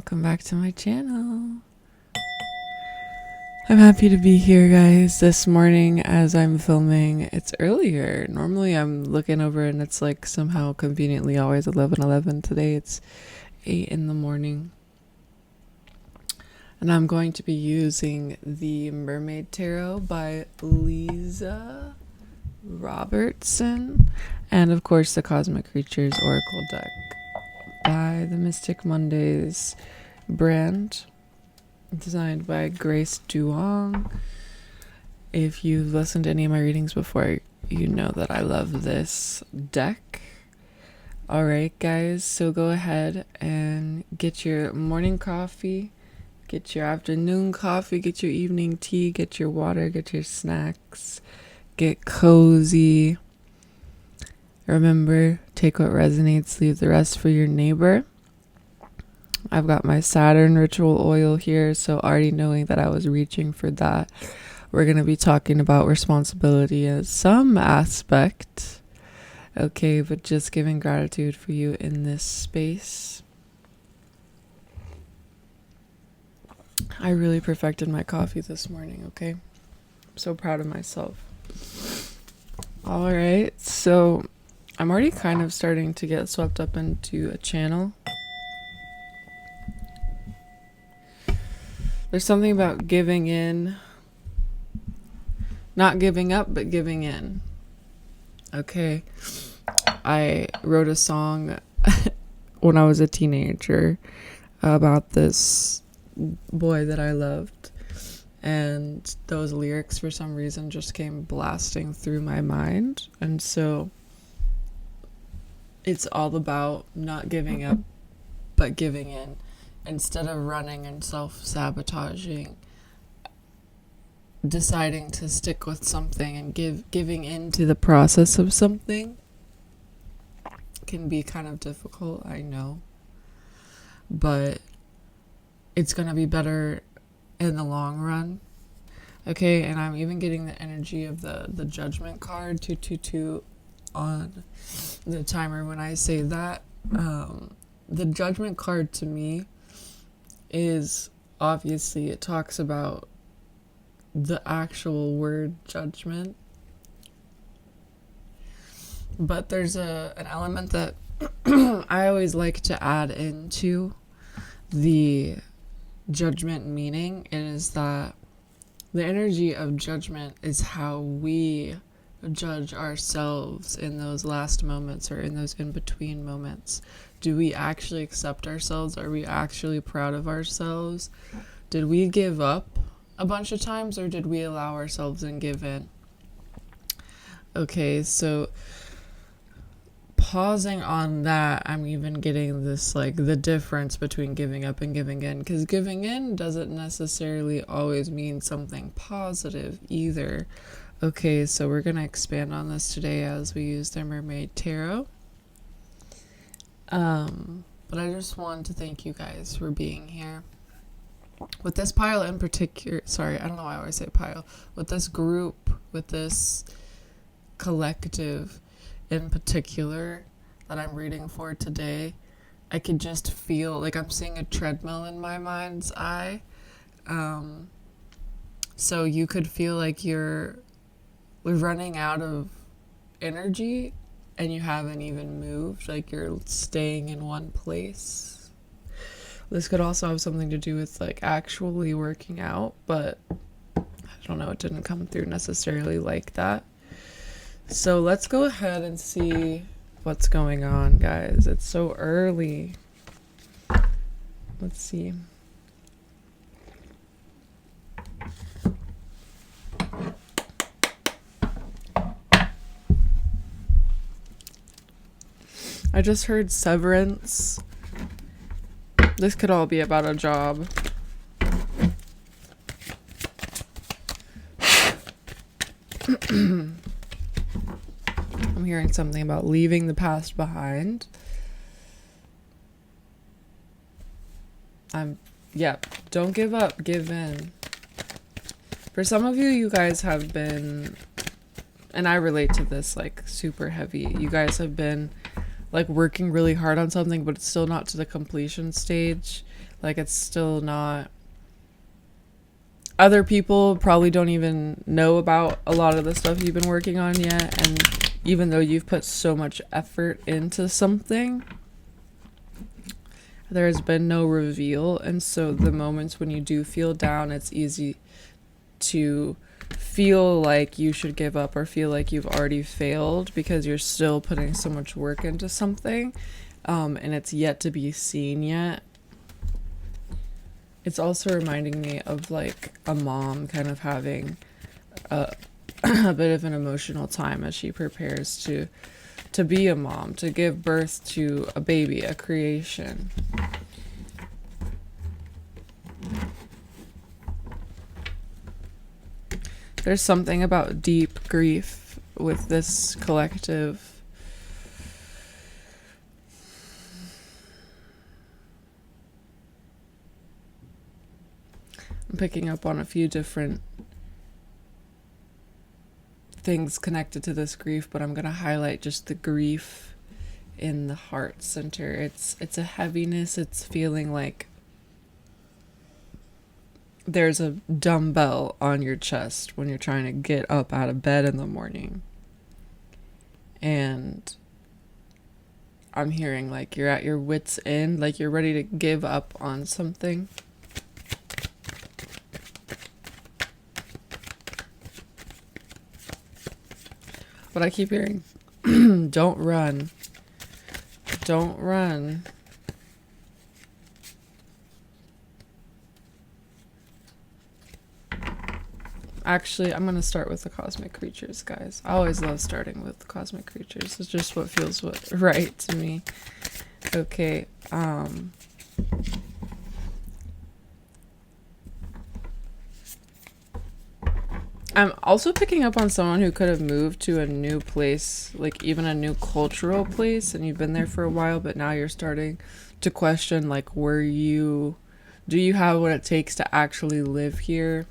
welcome back to my channel. I'm happy to be here, guys. This morning as I'm filming, it's earlier. Normally I'm looking over and it's like somehow conveniently always 11:11. Today it's 8 in the morning. And I'm going to be using the Mermaid Tarot by Lisa Robertson, and of course the Cosmic Creatures Oracle deck by the Mystic Mondays brand, designed by Grace Duong. If you've listened to any of my readings before, you know that I love this deck. Alright guys, so go ahead and get your morning coffee, get your afternoon coffee, get your evening tea, get your water, get your snacks, get cozy. Remember, take what resonates, leave the rest for your neighbor. I've got my Saturn ritual oil here, so already knowing that I was reaching for that, we're going to be talking about responsibility in some aspect. Okay, but just giving gratitude for you in this space. I really perfected my coffee this morning, okay? I'm so proud of myself. Alright, so I'm already kind of starting to get swept up into a channel. There's something about giving in. Not giving up, but giving in. Okay. I wrote a song when I was a teenager about this boy that I loved. And those lyrics, for some reason, just came blasting through my mind. And so it's all about not giving up, but giving in. Instead of running and self-sabotaging, deciding to stick with something and giving in to the process of something can be kind of difficult, I know. But it's going to be better in the long run. Okay, and I'm even getting the energy of the judgment card 222 on the timer when I say that. The judgment card to me is, obviously, it talks about the actual word judgment, but there's an element that I always like to add into the judgment meaning. It is that the energy of judgment is how we judge ourselves in those last moments or in those in-between moments. Do we actually accept ourselves? Are we actually proud of ourselves? Did we give up a bunch of times, or did we allow ourselves and give in? Okay, so pausing on that, I'm even getting this, like, the difference between giving up and giving in, because giving in doesn't necessarily always mean something positive either. Okay, so we're going to expand on this today as we use the Mermaid Tarot. But I just wanted to thank you guys for being here. With this pile in particular, sorry, I don't know why I always say pile. With this group, with this collective in particular that I'm reading for today, I could just feel like I'm seeing a treadmill in my mind's eye. So you could feel like you're running out of energy and you haven't even moved, like you're staying in one place. This could also have something to do with like actually working out, but I don't know, it didn't come through necessarily like that. So let's go ahead and see what's going on, guys. It's so early. Let's see. I just heard severance. This could all be about a job. I'm hearing something about leaving the past behind. Don't give up, give in. For some of you, you guys have been, and I relate to this like super heavy, you guys have been like working really hard on something, but it's still not to the completion stage. Like, it's still not. Other people probably don't even know about a lot of the stuff you've been working on yet. And even though you've put so much effort into something, there has been no reveal. And so the moments when you do feel down, it's easy to feel like you should give up or feel like you've already failed because you're still putting so much work into something, and it's yet to be seen yet. It's also reminding me of like a mom kind of having a, a bit of an emotional time as she prepares to be a mom, to give birth to a baby, a creation. There's something about deep grief with this collective. I'm picking up on a few different things connected to this grief, but I'm going to highlight just the grief in the heart center. It's a heaviness. It's feeling like there's a dumbbell on your chest when you're trying to get up out of bed in the morning. And I'm hearing like you're at your wit's end, like you're ready to give up on something. But I keep hearing, don't run. Don't run. Actually, I'm going to start with the cosmic creatures, guys. I always love starting with the cosmic creatures. It's just what feels right to me. Okay. I'm also picking up on someone who could have moved to a new place, like even a new cultural place, and you've been there for a while, but now you're starting to question, like, do you have what it takes to actually live here?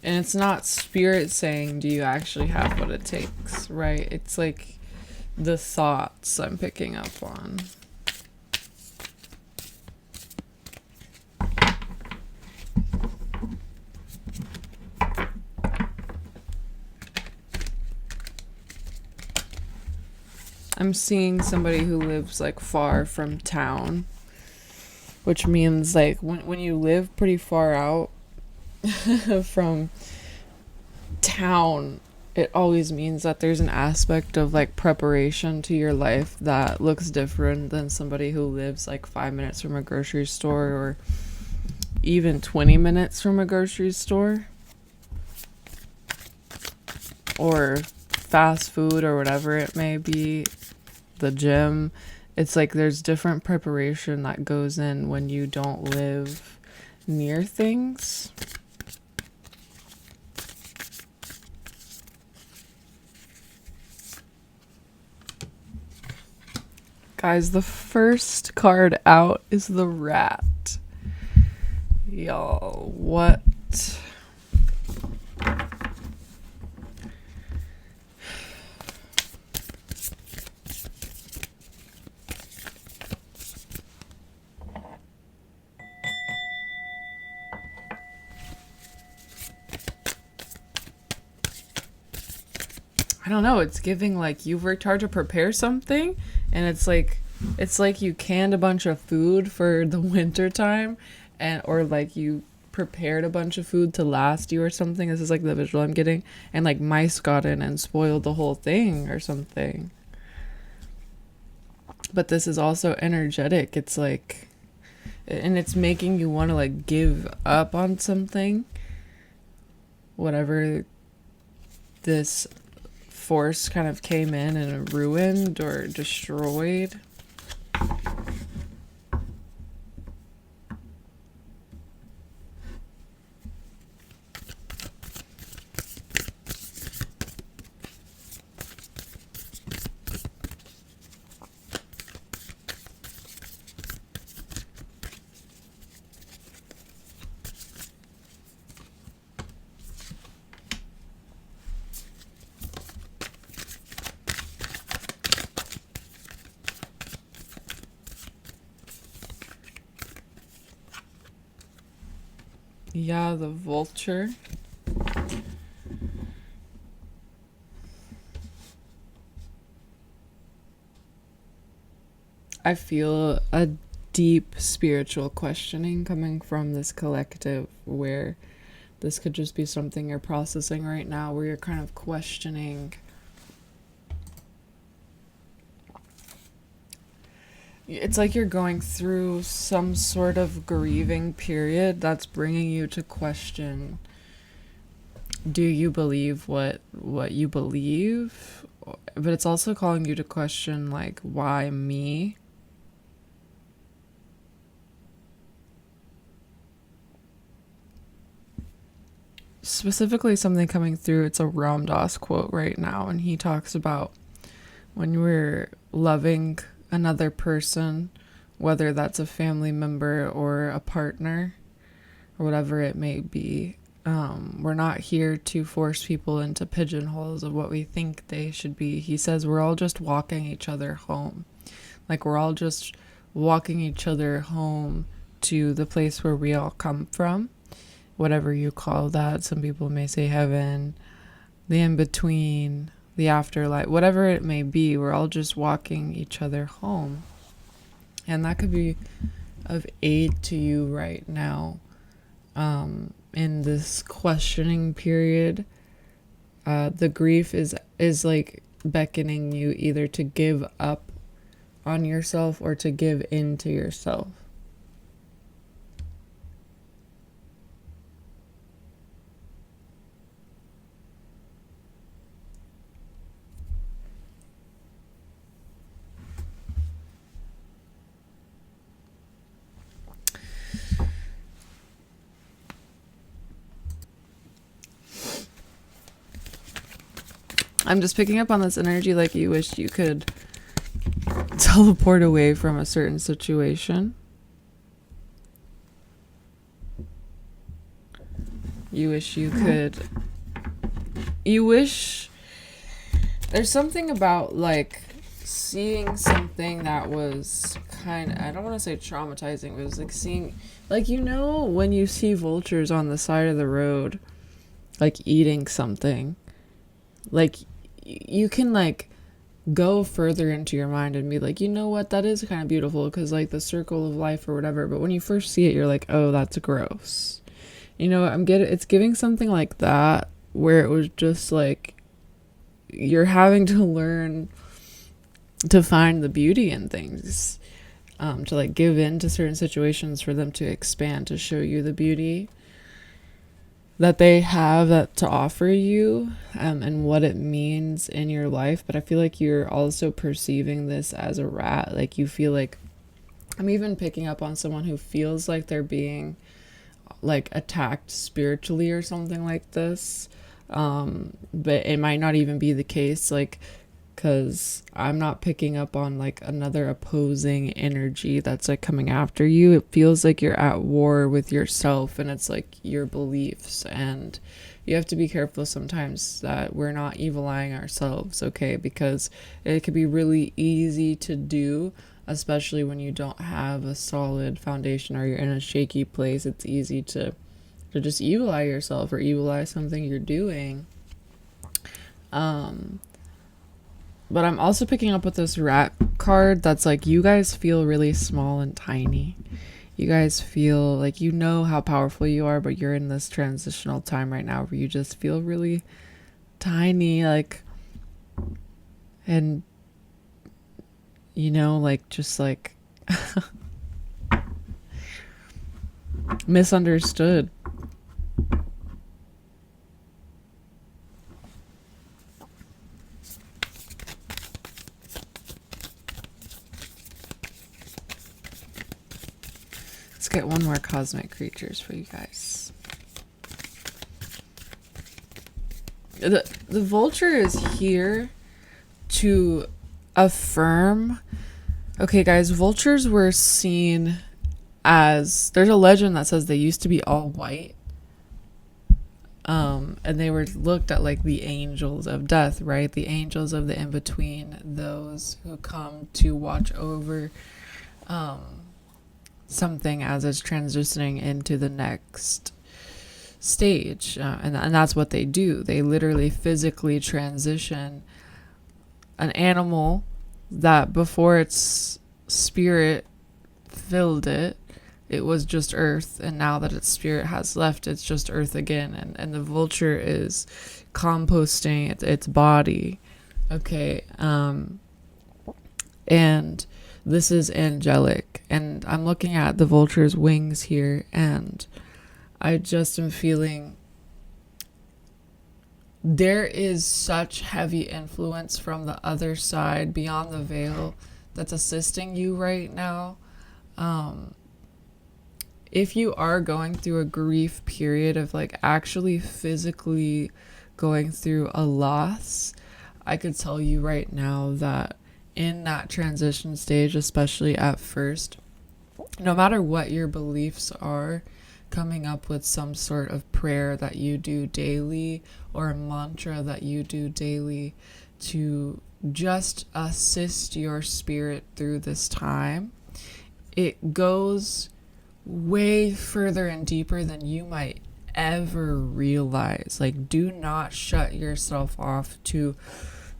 And it's not spirit saying, do you actually have what it takes, right? It's like the thoughts I'm picking up on. I'm seeing somebody who lives like far from town, which means like when you live pretty far out from town, it always means that there's an aspect of like preparation to your life that looks different than somebody who lives like 5 minutes from a grocery store or even 20 minutes from a grocery store or fast food or whatever it may be, the gym. It's like there's different preparation that goes in when you don't live near things. Guys, the first card out is the rat. Y'all, what? I don't know, it's giving like you've worked hard to prepare something, and it's like you canned a bunch of food for the winter time, or like you prepared a bunch of food to last you or something. This is like the visual I'm getting, and like mice got in and spoiled the whole thing or something. But this is also energetic. It's like, and it's making you want to like give up on something, whatever this force kind of came in and ruined or destroyed. Yeah, the vulture. I feel a deep spiritual questioning coming from this collective, where this could just be something you're processing right now, where you're kind of questioning. It's like you're going through some sort of grieving period that's bringing you to question, do you believe what you believe? But it's also calling you to question, like, why me? Specifically, something coming through, it's a Ram Dass quote right now, and he talks about when we're loving another person, whether that's a family member or a partner or whatever it may be, we're not here to force people into pigeonholes of what we think they should be. He says we're all just walking each other home. Like, we're all just walking each other home to the place where we all come from, whatever you call that. Some people may say heaven, the in-between, the afterlife, whatever it may be. We're all just walking each other home. And that could be of aid to you right now, in this questioning period. The grief is like beckoning you either to give up on yourself or to give in to yourself. I'm just picking up on this energy, like you wish you could teleport away from a certain situation. You wish you could. You wish. There's something about, like, seeing something that was kind of, I don't want to say traumatizing, but it was like seeing, like, you know, when you see vultures on the side of the road, like, eating something, like, you can, like, go further into your mind and be like, you know what, that is kind of beautiful because, like, the circle of life or whatever. But when you first see it, you're like, oh, that's gross. You know, it's giving something like that, where it was just like you're having to learn to find the beauty in things, to, like, give in to certain situations for them to expand, to show you the beauty that they have that to offer you, and what it means in your life. But I feel like you're also perceiving this as a rat. Like, you feel like, I'm even picking up on someone who feels like they're being, like, attacked spiritually or something like this. But it might not even be the case, like, because I'm not picking up on, like, another opposing energy that's, like, coming after you. It feels like you're at war with yourself, and it's like your beliefs, and you have to be careful sometimes that we're not evil eyeing ourselves, okay? Because it could be really easy to do, especially when you don't have a solid foundation or you're in a shaky place. It's easy to just evil eye yourself or evil eye something you're doing. But I'm also picking up with this rat card that's like, you guys feel really small and tiny. You guys feel like, you know how powerful you are, but you're in this transitional time right now where you just feel really tiny, like, and, you know, like, just like misunderstood. Let's get one more cosmic creatures for you guys. The vulture is here to affirm. Okay, guys, vultures were seen as, there's a legend that says they used to be all white. And they were looked at like the angels of death, right? The angels of the in-between, those who come to watch over something as it's transitioning into the next. stage, and that's what they do. They literally physically transition an animal that before its spirit filled it, it was just earth, and now that its spirit has left, it's just earth again. And the vulture is composting its body. Okay, and this is angelic, and I'm looking at the vulture's wings here, and I just am feeling there is such heavy influence from the other side beyond the veil that's assisting you right now. If you are going through a grief period of like actually physically going through a loss, I could tell you right now that in that transition stage, especially at first, no matter what your beliefs are, coming up with some sort of prayer that you do daily or a mantra that you do daily to just assist your spirit through this time, it goes way further and deeper than you might ever realize. Like, do not shut yourself off to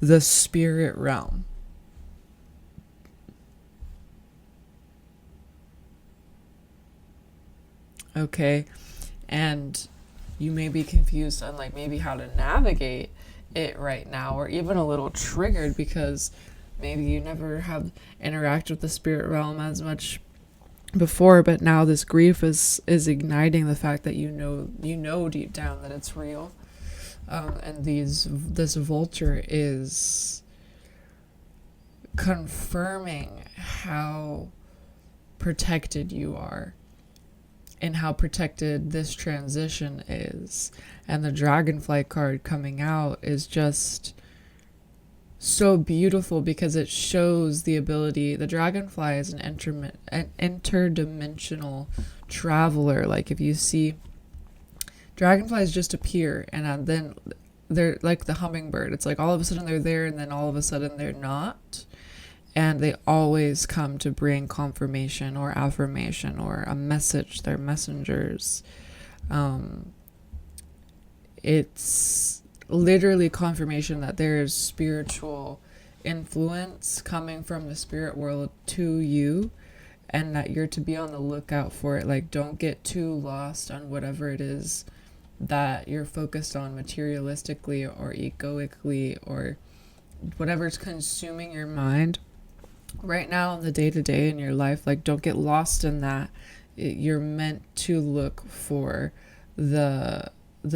the spirit realm. Okay, and you may be confused on like maybe how to navigate it right now, or even a little triggered because maybe you never have interacted with the spirit realm as much before, but now this grief is igniting the fact that you know deep down that it's real, and this vulture is confirming how protected you are and how protected this transition is. And the dragonfly card coming out is just so beautiful because it shows the ability. The dragonfly is an interdimensional traveler. Like, if you see dragonflies just appear and then they're like the hummingbird. It's like all of a sudden they're there and then all of a sudden they're not. And they always come to bring confirmation or affirmation or a message. They're messengers. It's literally confirmation that there is spiritual influence coming from the spirit world to you, and that you're to be on the lookout for it. Like, don't get too lost on whatever it is that you're focused on materialistically or egoically or whatever's consuming your mind right now in the day-to-day in your life. Like, don't get lost in that. You're meant to look for the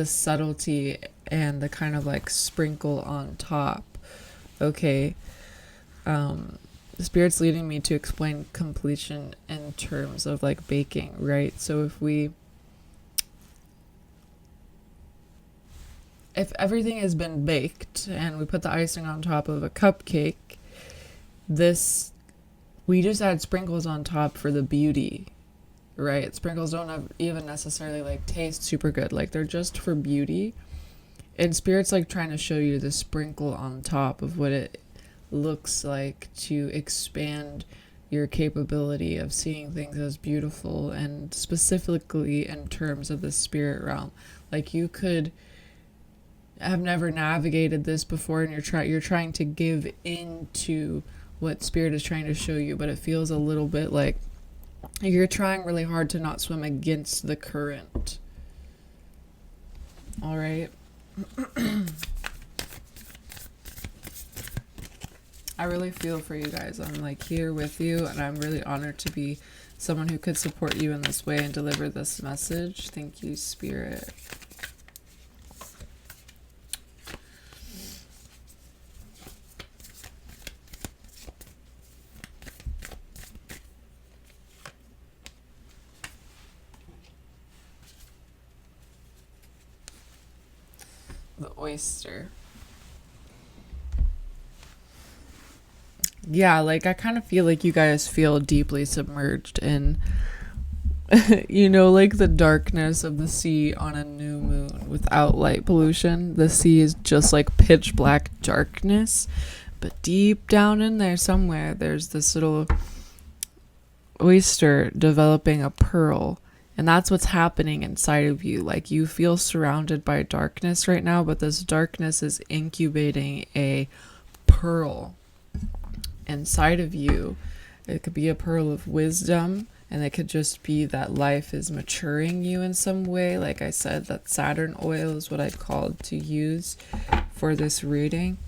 subtlety and the kind of like sprinkle on top. Okay, the spirit's leading me to explain completion in terms of like baking, right? So if everything has been baked and we put the icing on top of a cupcake, we just add sprinkles on top for the beauty, right? Sprinkles don't even necessarily like taste super good. Like, they're just for beauty. And spirit's like trying to show you the sprinkle on top of what it looks like to expand your capability of seeing things as beautiful, and specifically in terms of the spirit realm. Like, you could have never navigated this before and you're trying to give into what spirit is trying to show you, but it feels a little bit like you're trying really hard to not swim against the current. All right. I really feel for you guys. I'm like here with you, and I'm really honored to be someone who could support you in this way and deliver this message. Thank you, spirit. The oyster. Yeah, like, I kind of feel like you guys feel deeply submerged in, like the darkness of the sea on a new moon without light pollution. The sea is just like pitch black darkness, but deep down in there somewhere, there's this little oyster developing a pearl And that's what's happening inside of you. Like, you feel surrounded by darkness right now, but this darkness is incubating a pearl inside of you. It could be a pearl of wisdom, and it could just be that life is maturing you in some way. Like I said, that Saturn oil is what I called to use for this reading.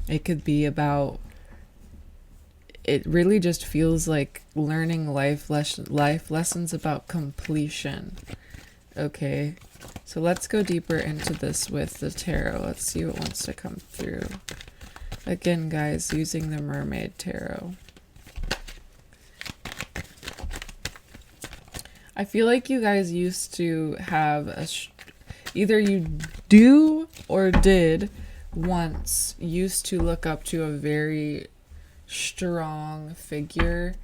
It could be about, it really just feels like learning life lessons about completion. Okay, so let's go deeper into this with the tarot. Let's see what wants to come through. Again, guys, using the Mermaid Tarot. I feel like you guys used to have either you do or did once used to look up to a very strong figure.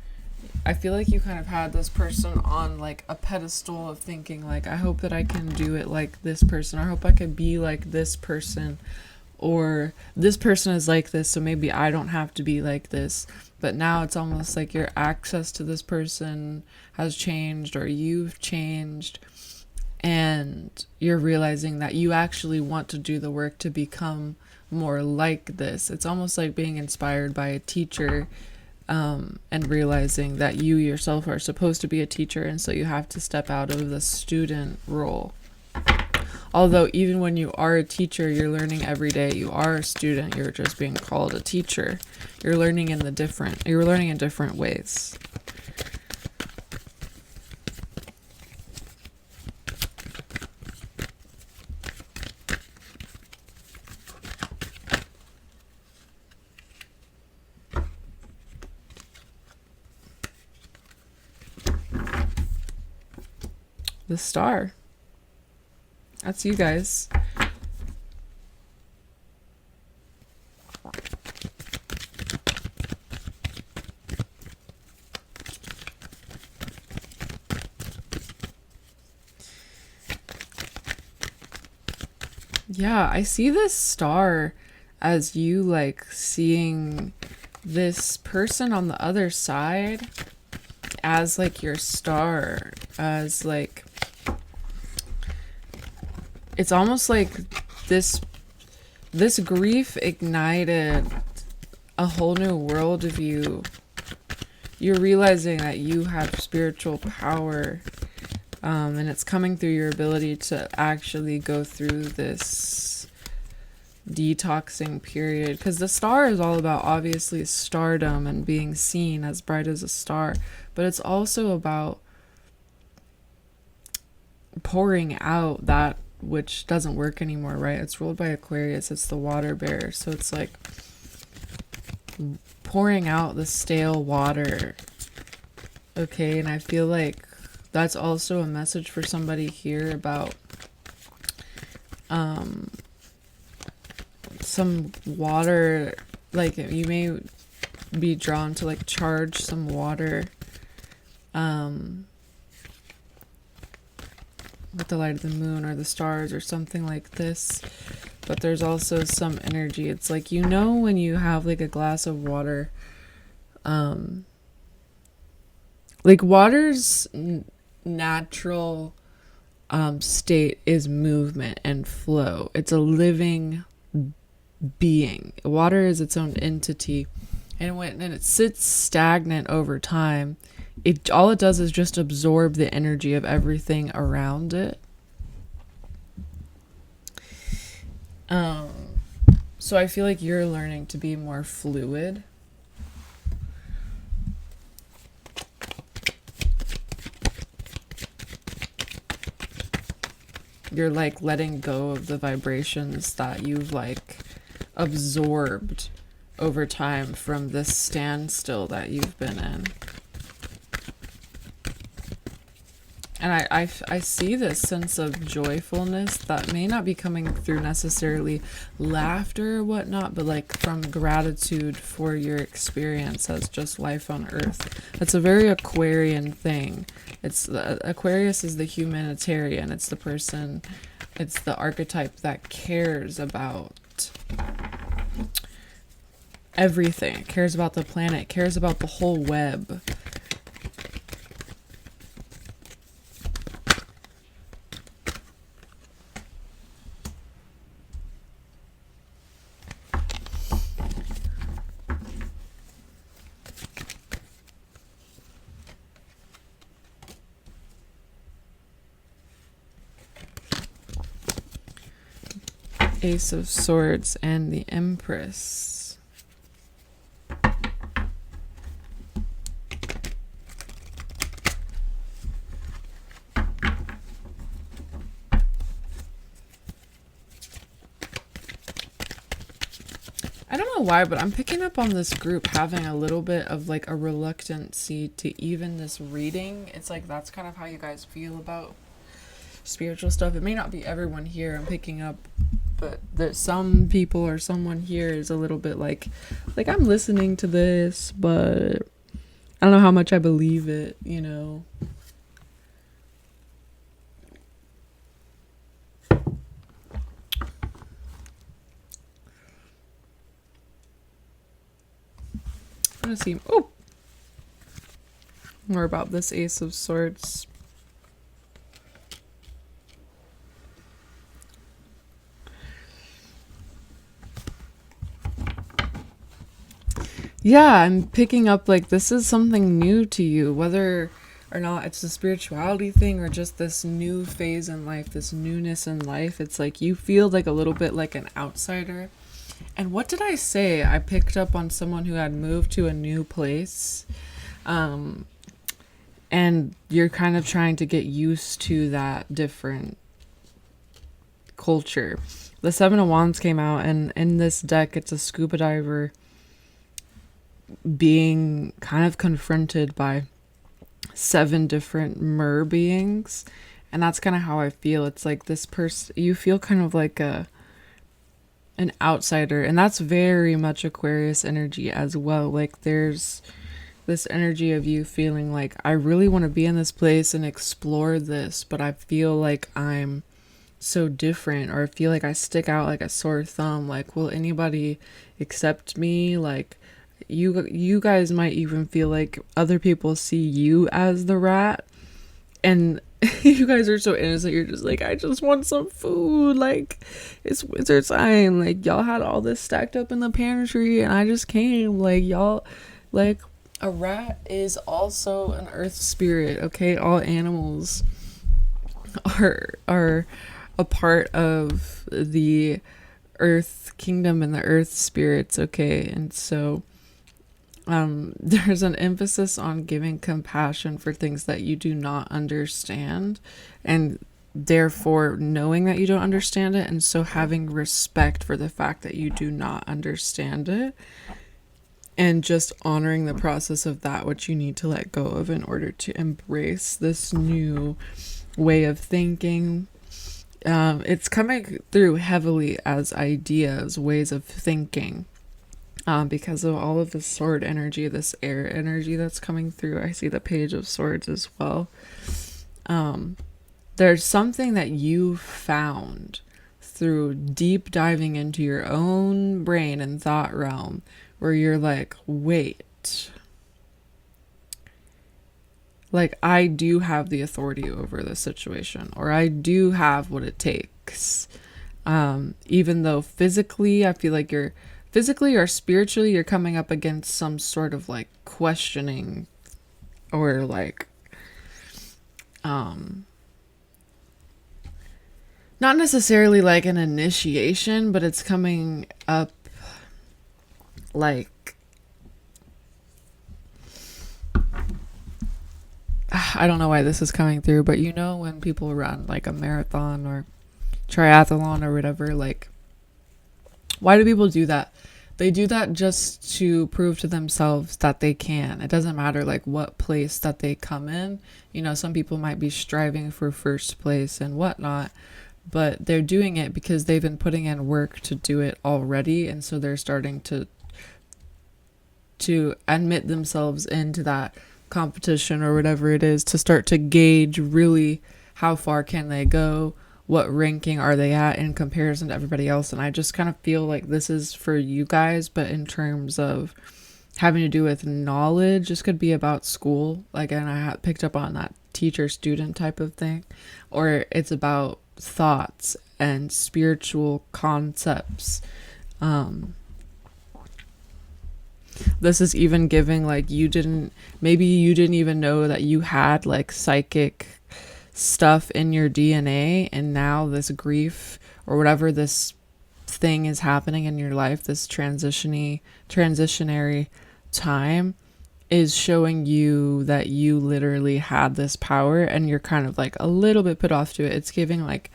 I feel like you kind of had this person on like a pedestal of thinking like, I hope that I can do it like this person, or I hope I could be like this person, or this person is like this, so maybe I don't have to be like this. But now it's almost like your access to this person has changed, or you've changed, and you're realizing that you actually want to do the work to become more like this. It's almost like being inspired by a teacher, and realizing that you yourself are supposed to be a teacher, and so you have to step out of the student role. Although even when you are a teacher, you're learning every day. You are a student, you're just being called a teacher. You're learning in different ways. The Star. That's you guys. Yeah, I see this star as you like seeing this person on the other side as like your star, as like, it's almost like this grief ignited a whole new world of you. You're realizing that you have spiritual power, and it's coming through your ability to actually go through this detoxing period. Because the star is all about, obviously, stardom and being seen as bright as a star, but it's also about pouring out that which doesn't work anymore, right? It's ruled by Aquarius. It's the water bearer. So it's like pouring out the stale water. Okay, and I feel like that's also a message for somebody here about some water. Like, you may be drawn to like charge some water with the light of the moon or the stars or something like this. But there's also some energy. It's like, you know, when you have like a glass of water, like water's natural state is movement and flow. It's a living being. Water is its own entity, and when it sits stagnant over time, all it does is just absorb the energy of everything around it. So I feel like you're learning to be more fluid. You're like letting go of the vibrations that you've like absorbed over time from this standstill that you've been in. And I see this sense of joyfulness that may not be coming through necessarily laughter or whatnot, but like from gratitude for your experience as just life on Earth. It's a very Aquarian thing. Aquarius is the humanitarian. It's the person, it's the archetype that cares about everything. It cares about the planet. It cares about the whole web. Ace of Swords and the Empress. I don't know why, but I'm picking up on this group having a little bit of like a reluctancy to even this reading. It's like that's kind of how you guys feel about spiritual stuff. It may not be everyone here I'm picking up, but there's some people or someone here is a little bit like I'm listening to this, but I don't know how much I believe it, you know. I'm gonna see more about this Ace of Swords. Yeah, I'm picking up like this is something new to you, whether or not it's a spirituality thing or just this new phase in life, this newness in life. It's like you feel like a little bit like an outsider. And what did I say? I picked up on someone who had moved to a new place. And you're kind of trying to get used to that different culture. The Seven of Wands came out, and in this deck, it's a scuba diver being kind of confronted by 7 different mer beings. And that's kind of how I feel. It's like this person, you feel kind of like an outsider, and that's very much Aquarius energy as well. Like there's this energy of you feeling like I really want to be in this place and explore this, but I feel like I'm so different, or I feel like I stick out like a sore thumb. Like, will anybody accept me? Like you guys might even feel like other people see you as the rat, and you guys are so innocent. You're just like, I just want some food. Like, it's winter time. Like, y'all had all this stacked up in the pantry, and I just came. Like, y'all, like, a rat is also an earth spirit. Okay, all animals are a part of the earth kingdom and the earth spirits. Okay, and so there's an emphasis on giving compassion for things that you do not understand, and therefore knowing that you don't understand it, and so having respect for the fact that you do not understand it, and just honoring the process of that which you need to let go of in order to embrace this new way of thinking. It's coming through heavily as ideas, ways of thinking. Because of all of the sword energy, this air energy that's coming through. I see the Page of Swords as well. There's something that you found through deep diving into your own brain and thought realm where you're like, wait, like I do have the authority over the situation, or I do have what it takes. Even though physically, I feel like physically or spiritually, you're coming up against some sort of like questioning or like, not necessarily like an initiation, but it's coming up like, I don't know why this is coming through, but you know, when people run like a marathon or triathlon or whatever, like, why do people do that? They do that just to prove to themselves that they can. It doesn't matter like what place that they come in. You know, some people might be striving for first place and whatnot, but they're doing it because they've been putting in work to do it already. And so they're starting to admit themselves into that competition or whatever it is, to start to gauge really how far can they go, what ranking are they at in comparison to everybody else. And I just kind of feel like this is for you guys, but in terms of having to do with knowledge, this could be about school, like, and I picked up on that teacher student type of thing, or it's about thoughts and spiritual concepts. This is even giving like maybe you didn't even know that you had like psychic stuff in your DNA, and now this grief or whatever this thing is happening in your life, this transitionary time, is showing you that you literally had this power, and you're kind of like a little bit put off to it. It's giving like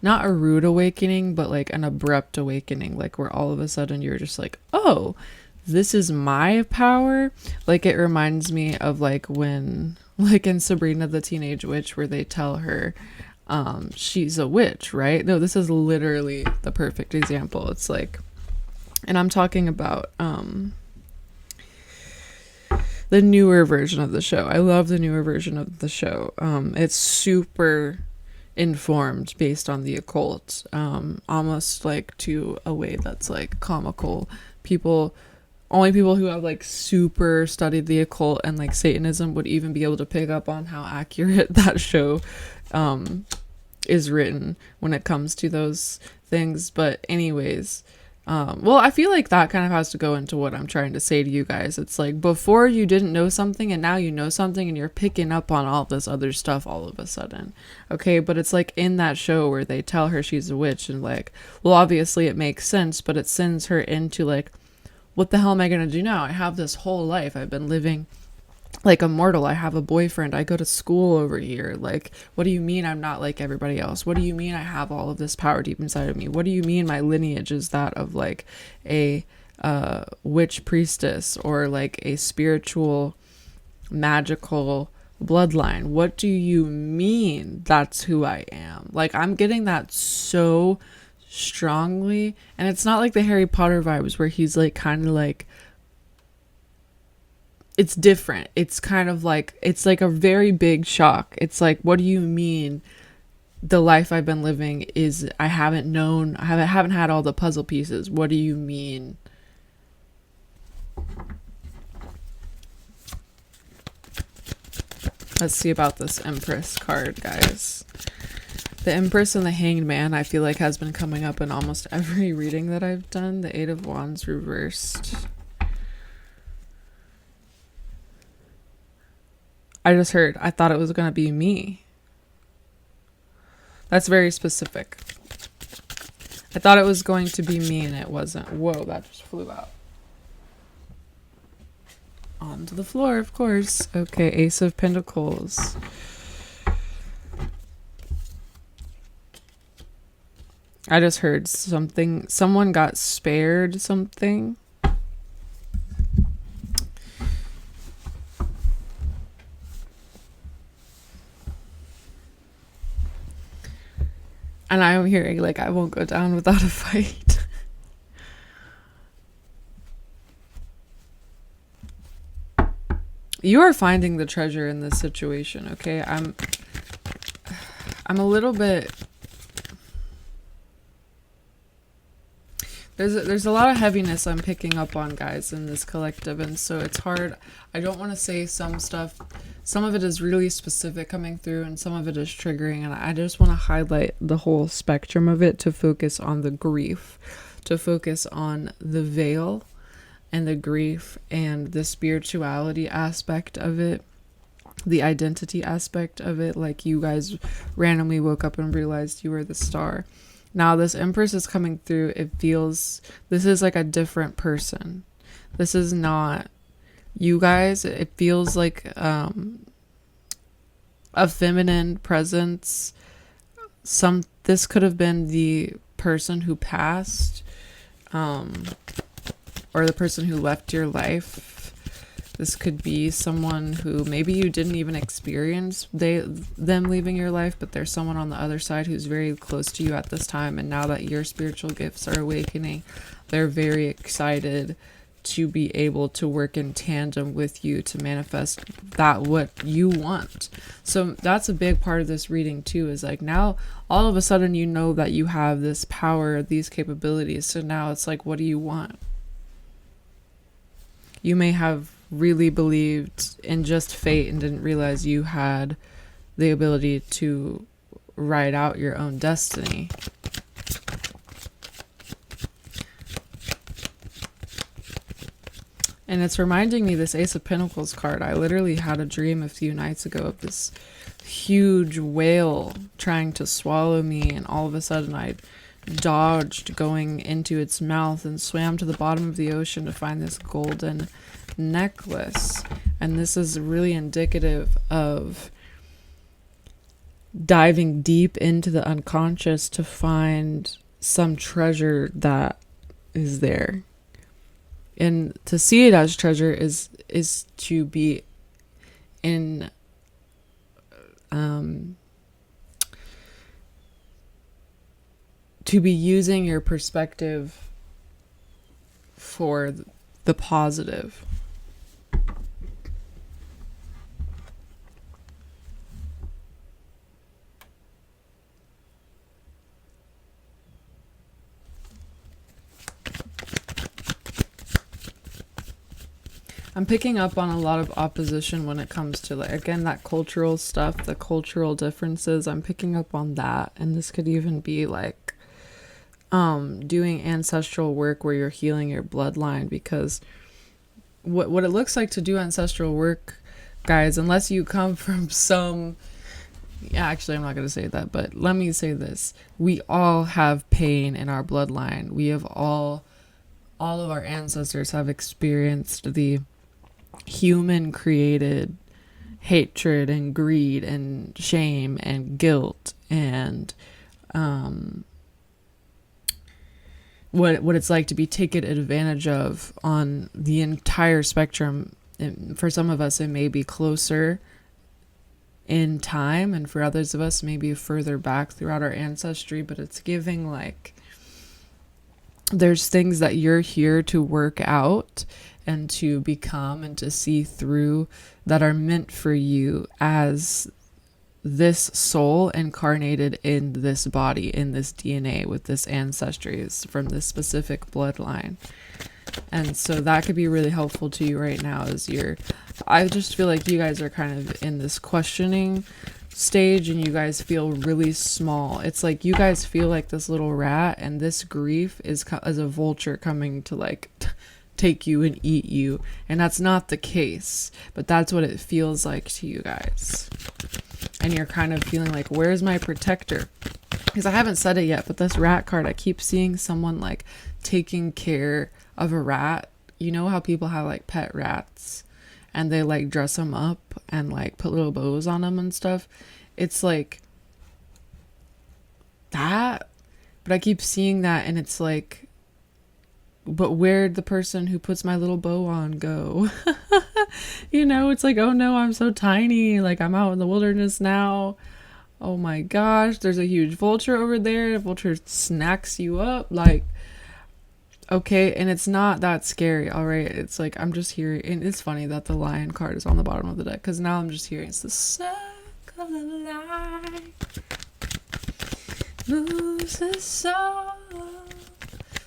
not a rude awakening, but like an abrupt awakening, like where all of a sudden you're just like, oh, this is my power. Like it reminds me of like when, like in Sabrina the Teenage Witch, where they tell her she's a witch, right? No, this is literally the perfect example. It's like, and I'm talking about the newer version of the show. I love the newer version of the show. It's super informed based on the occult, almost like to a way that's like comical. Only people who have like super studied the occult and like Satanism would even be able to pick up on how accurate that show is written when it comes to those things. But anyways, well, I feel like that kind of has to go into what I'm trying to say to you guys. It's like before you didn't know something, and now you know something, and you're picking up on all this other stuff all of a sudden. Okay, but it's like in that show where they tell her she's a witch, and like, well, obviously it makes sense, but it sends her into like, what the hell am I gonna do now? I have this whole life I've been living like a mortal. I have a boyfriend. I go to school over here. Like, what do you mean I'm not like everybody else? What do you mean I have all of this power deep inside of me? What do you mean my lineage is that of like a witch priestess or like a spiritual magical bloodline? What do you mean that's who I am? Like, I'm getting that so strongly, and it's not like the Harry Potter vibes where he's like kind of like, it's different. It's kind of like, it's like a very big shock. It's like, what do you mean the life I've been living is, I haven't had all the puzzle pieces? What do you mean? Let's see about this Empress card, guys. The Empress and the Hanged Man, I feel like, has been coming up in almost every reading that I've done. The Eight of Wands reversed. I just heard, I thought it was going to be me. That's very specific. I thought it was going to be me and it wasn't. Whoa, that just flew out. Onto the floor, of course. Okay, Ace of Pentacles. I just heard something. Someone got spared something. And I'm hearing like, I won't go down without a fight. You are finding the treasure in this situation, okay? I'm a little bit... There's a lot of heaviness I'm picking up on, guys, in this collective, and so it's hard. I don't want to say some stuff. Some of it is really specific coming through, and some of it is triggering, and I just want to highlight the whole spectrum of it to focus on the grief, to focus on the veil and the grief and the spirituality aspect of it, the identity aspect of it, like you guys randomly woke up and realized you were the star. Now this Empress is coming through. It feels, this is like a different person. This is not you guys. It feels like a feminine presence. This could have been the person who passed, or the person who left your life. This could be someone who maybe you didn't even experience them leaving your life, but there's someone on the other side who's very close to you at this time, and now that your spiritual gifts are awakening, they're very excited to be able to work in tandem with you to manifest that what you want. So that's a big part of this reading too, is like now all of a sudden you know that you have this power, these capabilities, so now it's like, what do you want? You may have really believed in just fate and didn't realize you had the ability to write out your own destiny. And it's reminding me, this Ace of Pentacles card, I literally had a dream a few nights ago of this huge whale trying to swallow me, and all of a sudden I dodged going into its mouth and swam to the bottom of the ocean to find this golden necklace. And this is really indicative of diving deep into the unconscious to find some treasure that is there. And to see it as treasure is to be in to be using your perspective for the positive. I'm picking up on a lot of opposition when it comes to, like, again, that cultural stuff, the cultural differences. I'm picking up on that. And this could even be like doing ancestral work where you're healing your bloodline, because what it looks like to do ancestral work, guys, unless you come from some, yeah, actually I'm not going to say that, but let me say this. We all have pain in our bloodline. We have all of our ancestors have experienced the human created hatred and greed and shame and guilt and what it's like to be taken advantage of on the entire spectrum. And for some of us it may be closer in time, and for others of us maybe further back throughout our ancestry, but it's giving like there's things that you're here to work out and to become and to see through that are meant for you as this soul incarnated in this body, in this DNA, with this ancestry from this specific bloodline. And so that could be really helpful to you right now as I just feel like you guys are kind of in this questioning stage and you guys feel really small. It's like you guys feel like this little rat, and this grief is as a vulture coming to like take you and eat you, and that's not the case, but that's what it feels like to you guys. And you're kind of feeling like, where's my protector? Because I haven't said it yet, but this rat card, I keep seeing someone like taking care of a rat. You know how people have like pet rats and they like dress them up and like put little bows on them and stuff? It's like that, but I keep seeing that, and it's like, but where'd the person who puts my little bow on go? You know, it's like, oh no, I'm so tiny. Like, I'm out in the wilderness now. Oh my gosh, there's a huge vulture over there. The vulture snacks you up. Like, okay, and it's not that scary, all right? It's like, I'm just hearing, and it's funny that the lion card is on the bottom of the deck, because now I'm just hearing it's the circle of life moves the soul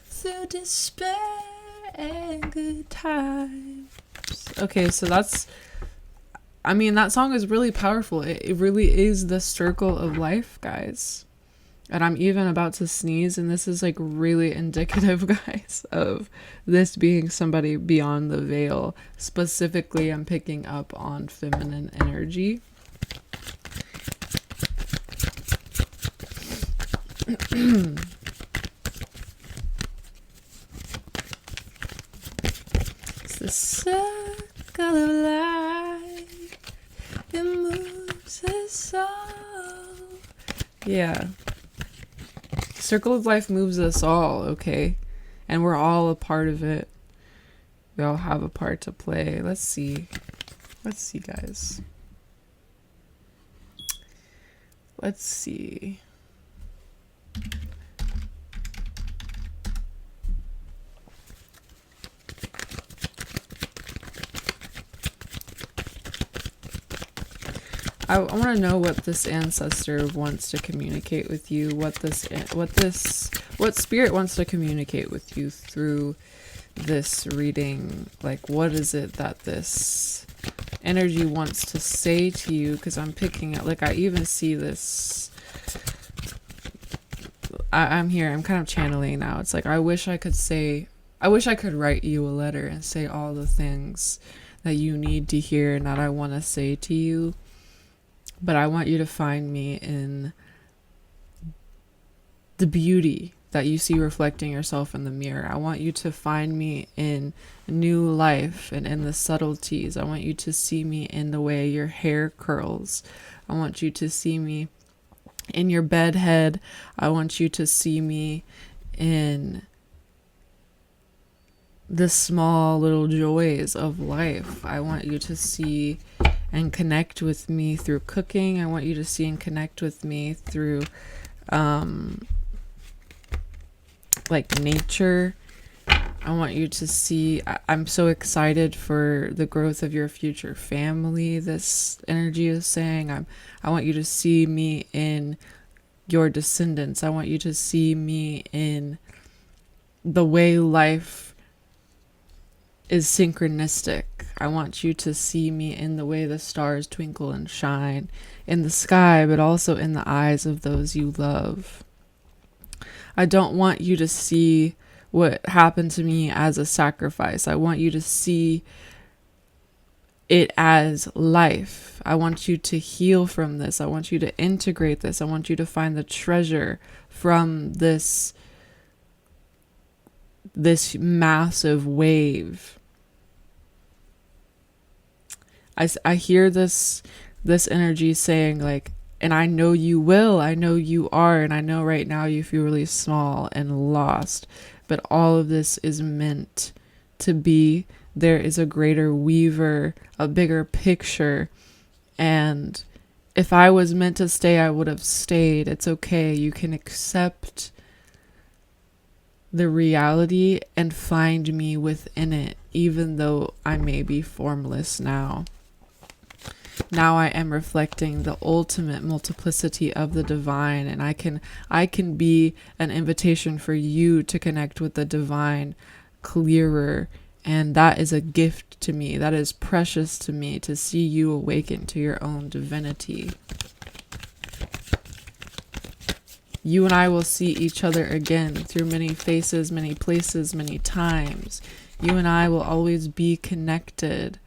through despair and good times. Okay, so that's, I mean, that song is really powerful. It really is the circle of life, guys. And I'm even about to sneeze, and this is like really indicative, guys, of this being somebody beyond the veil. Specifically, I'm picking up on feminine energy. It's the circle of life, it moves us all. Yeah. Circle of life moves us all, okay? And we're all a part of it. We all have a part to play. Let's see. Let's see, guys. Let's see. I want to know what this ancestor wants to communicate with you, what spirit wants to communicate with you through this reading. Like, what is it that this energy wants to say to you? Because I'm picking it, like, I even see this. I'm here, I'm kind of channeling now. It's like, I wish I could write you a letter and say all the things that you need to hear and that I want to say to you. But I want you to find me in the beauty that you see reflecting yourself in the mirror. I want you to find me in new life and in the subtleties. I want you to see me in the way your hair curls. I want you to see me in your bed head. I want you to see me in the small little joys of life. I want you to see and connect with me through cooking. I want you to see and connect with me through like nature. I want you to see, I'm so excited for the growth of your future family. This energy is saying, I want you to see me in your descendants. I want you to see me in the way life is synchronistic. I want you to see me in the way the stars twinkle and shine in the sky, but also in the eyes of those you love. I don't want you to see what happened to me as a sacrifice. I want you to see it as life. I want you to heal from this. I want you to integrate this. I want you to find the treasure from this massive wave. I hear this energy saying like, and I know you will, I know you are, and I know right now you feel really small and lost, but all of this is meant to be. There is a greater weaver, a bigger picture, and if I was meant to stay, I would have stayed. It's okay. You can accept the reality and find me within it, even though I may be formless now. Now I am reflecting the ultimate multiplicity of the divine, and I can be an invitation for you to connect with the divine clearer, and that is a gift to me. That is precious to me, to see you awaken to your own divinity. You and I will see each other again through many faces, many places, many times. You and I will always be connected.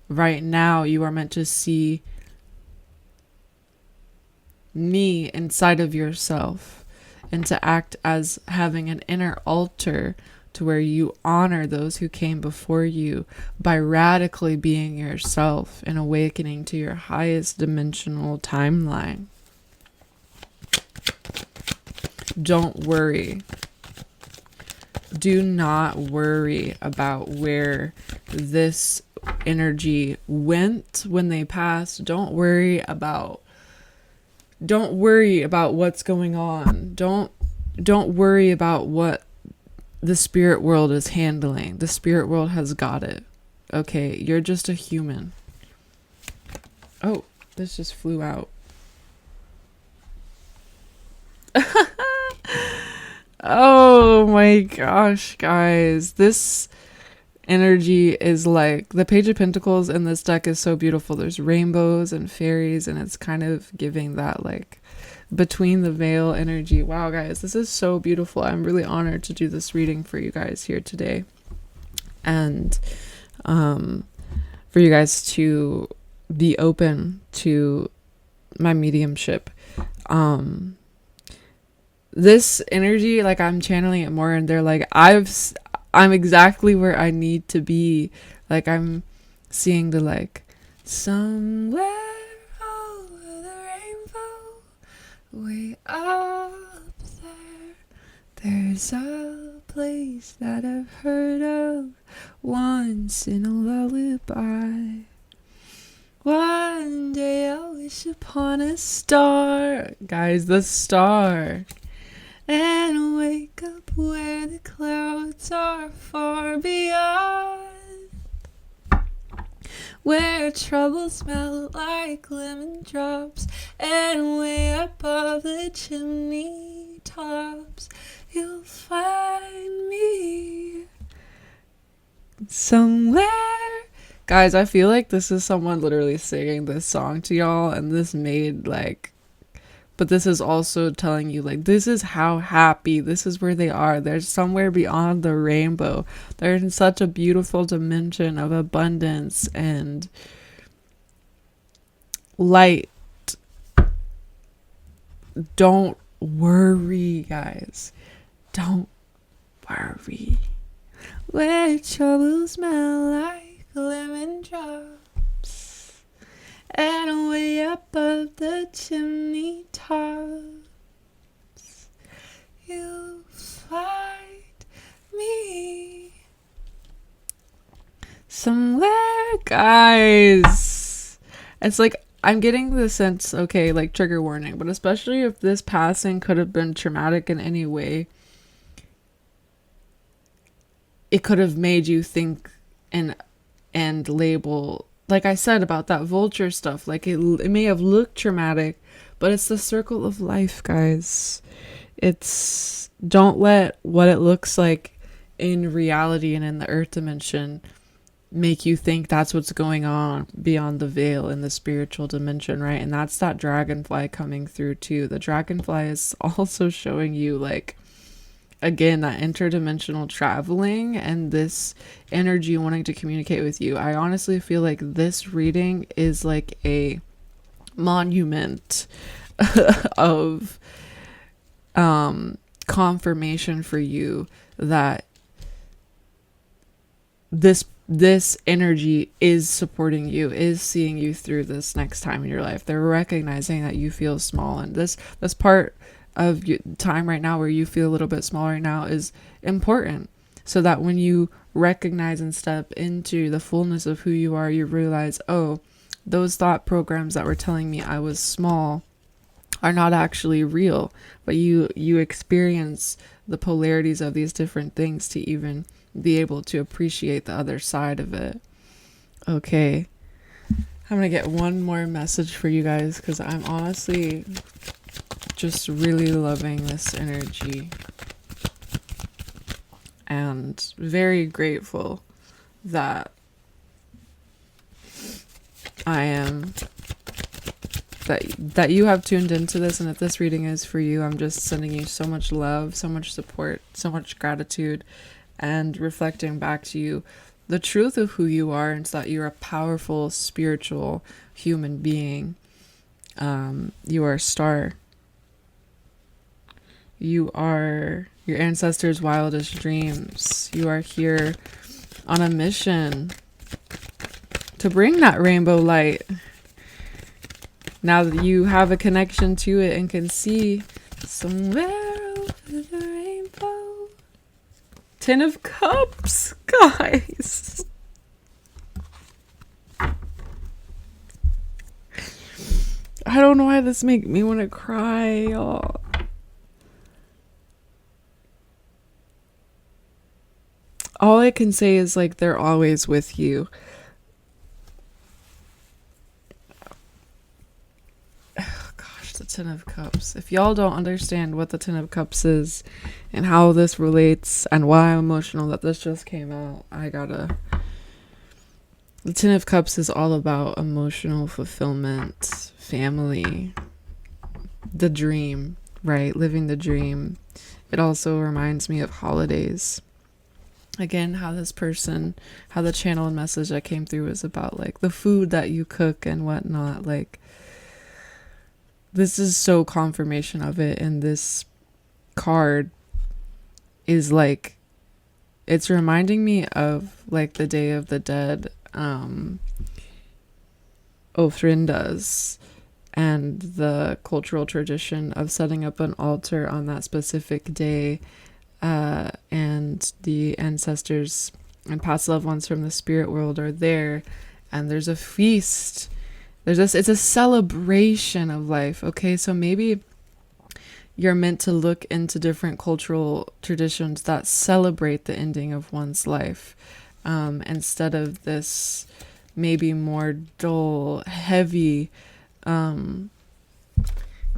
Right now, you are meant to see me inside of yourself and to act as having an inner altar to where you honor those who came before you by radically being yourself and awakening to your highest dimensional timeline. Don't worry. Do not worry about where this energy went when they passed. Don't worry about what's going on. Don't worry about what the spirit world is handling. The spirit world has got it. Okay, you're just a human. Oh, this just flew out. Oh my gosh, guys. This energy is like the Page of Pentacles in this deck is so beautiful. There's rainbows and fairies, and it's kind of giving that like between the veil energy. Wow, guys, this is so beautiful. I'm really honored to do this reading for you guys here today, and for you guys to be open to my mediumship. This energy, like I'm channeling it more, and they're like, I'm exactly where I need to be. Like I'm seeing the like somewhere over the rainbow, way up there, there's a place that I've heard of once in a lullaby. One day I'll wish upon a star, guys, the star, and wake up where the clouds are far beyond, where troubles melt like lemon drops, and way above the chimney tops you'll find me somewhere. Guys, I feel like this is someone literally singing this song to y'all, and this made like, but this is also telling you like, this is how happy, this is where they are. They're somewhere beyond the rainbow. They're in such a beautiful dimension of abundance and light. Don't worry, guys. Don't worry. Where troubles smell like lemon drops, and way above the chimney tops, you find me somewhere, guys. It's like I'm getting the sense, okay, like trigger warning, but especially if this passing could have been traumatic in any way, it could have made you think and label, like I said about that vulture stuff, like it may have looked traumatic, but it's the circle of life, guys. It's, don't let what it looks like in reality and in the earth dimension make you think that's what's going on beyond the veil in the spiritual dimension, right? And that's that dragonfly coming through too. The dragonfly is also showing you, like, again, that interdimensional traveling and this energy wanting to communicate with you. I honestly feel like this reading is like a monument of confirmation for you that this energy is supporting you, is seeing you through this next time in your life. They're recognizing that you feel small, and this part of time right now where you feel a little bit small right now is important, so that when you recognize and step into the fullness of who you are, you realize, oh, those thought programs that were telling me I was small are not actually real, but you experience the polarities of these different things to even be able to appreciate the other side of it. Okay, I'm gonna get one more message for you guys, because I'm honestly just really loving this energy and very grateful that I am that you have tuned into this, and if this reading is for you, I'm just sending you so much love, so much support, so much gratitude, and reflecting back to you the truth of who you are, and so that you're a powerful spiritual human being. You are a star. You are your ancestors' wildest dreams. You are here on a mission to bring that rainbow light. Now that you have a connection to it and can see somewhere over the rainbow. 10 of Cups, guys. I don't know why this makes me want to cry, y'all. All I can say is, like, they're always with you. The 10 of Cups. If y'all don't understand what the 10 of Cups is and how this relates and why I'm emotional that this just came out, the 10 of Cups is all about emotional fulfillment, family, the dream, right? Living the dream. It also reminds me of holidays. Again, how the channel and message that came through was about, like, the food that you cook and whatnot. Like, this is so confirmation of it, and this card is like, it's reminding me of, like, the Day of the Dead ofrendas and the cultural tradition of setting up an altar on that specific day, and the ancestors and past loved ones from the spirit world are there, and there's a feast. It's a celebration of life. Okay, so maybe you're meant to look into different cultural traditions that celebrate the ending of one's life, instead of this maybe more dull, heavy kind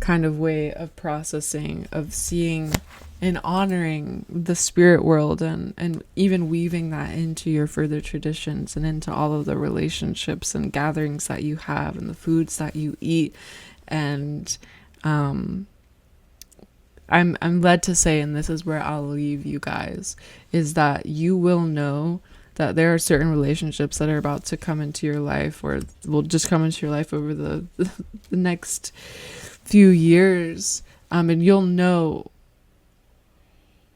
of way of processing, of seeing and honoring the spirit world, and even weaving that into your further traditions and into all of the relationships and gatherings that you have and the foods that you eat. And I'm led to say, and this is where I'll leave you guys, is that you will know that there are certain relationships that are about to come into your life, or will just come into your life over the next few years, And you'll know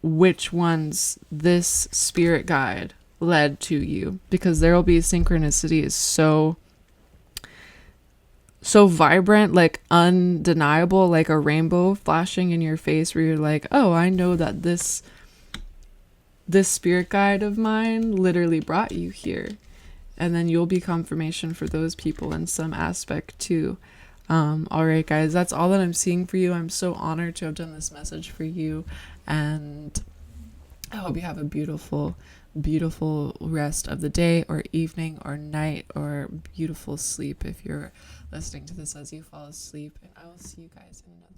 which ones this spirit guide led to you, because there will be synchronicity is so vibrant, like undeniable, like a rainbow flashing in your face, where you're like, oh, I know that this spirit guide of mine literally brought you here. And then you'll be confirmation for those people in some aspect too. All right, guys, that's all that I'm seeing for you. I'm so honored to have done this message for you, and I hope you have a beautiful, beautiful rest of the day or evening or night, or beautiful sleep if you're listening to this as you fall asleep. And I will see you guys in another